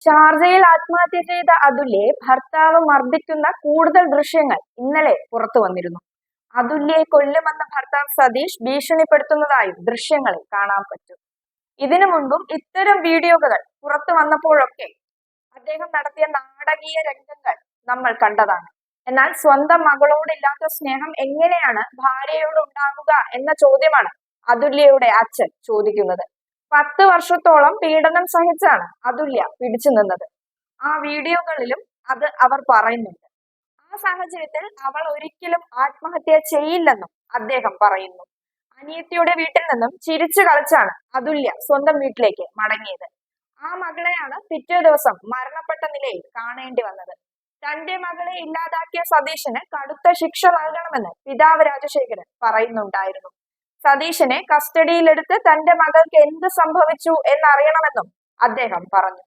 ഷാർജയിൽ ആത്മഹത്യ ചെയ്ത അതുല്യയെ ഭർത്താവ് മർദ്ദിക്കുന്ന കൂടുതൽ ദൃശ്യങ്ങൾ ഇന്നലെ പുറത്തു വന്നിരുന്നു. അതുല്യയെ കൊല്ലുമെന്ന ഭർത്താവ് സതീഷ് ഭീഷണിപ്പെടുത്തുന്നതായും ദൃശ്യങ്ങളിൽ കാണാൻ പറ്റും. ഇതിനു മുൻപും ഇത്തരം വീഡിയോകൾ പുറത്തു വന്നപ്പോഴൊക്കെ അദ്ദേഹം നടത്തിയ നാടകീയ രംഗങ്ങൾ നമ്മൾ കണ്ടതാണ്. എന്നാൽ സ്വന്തം മകളോടില്ലാത്ത സ്നേഹം എങ്ങനെയാണ് ഭാര്യയോട് ഉണ്ടാകുക എന്ന ചോദ്യമാണ് അതുല്യയുടെ അച്ഛൻ ചോദിക്കുന്നത്. 10 വർഷത്തോളം പീഡനം സഹിച്ചാണ് അതുല്യ പിടിച്ചു നിന്നത്. ആ വീഡിയോകളിലും അത് അവർ പറയുന്നുണ്ട്. ആ സാഹചര്യത്തിൽ അവൾ ഒരിക്കലും ആത്മഹത്യ ചെയ്യില്ലെന്നും അദ്ദേഹം പറയുന്നു. അനിയത്തിയുടെ വീട്ടിൽ നിന്നും ചിരിച്ചു കളിച്ചാണ് അതുല്യ സ്വന്തം വീട്ടിലേക്ക് മടങ്ങിയത്. ആ മകളെയാണ് പിറ്റേ ദിവസം മരണപ്പെട്ട നിലയിൽ കാണേണ്ടി വന്നത്. തന്റെ മകളെ ഇല്ലാതാക്കിയ സതീശന് കടുത്ത ശിക്ഷ നൽകണമെന്ന് പിതാവ് രാജശേഖരൻ പറയുന്നുണ്ടായിരുന്നു. സതീശനെ കസ്റ്റഡിയിലെടുത്ത് തന്റെ മകൾക്ക് എന്ത് സംഭവിച്ചു എന്നറിയണമെന്നും അദ്ദേഹം പറഞ്ഞു.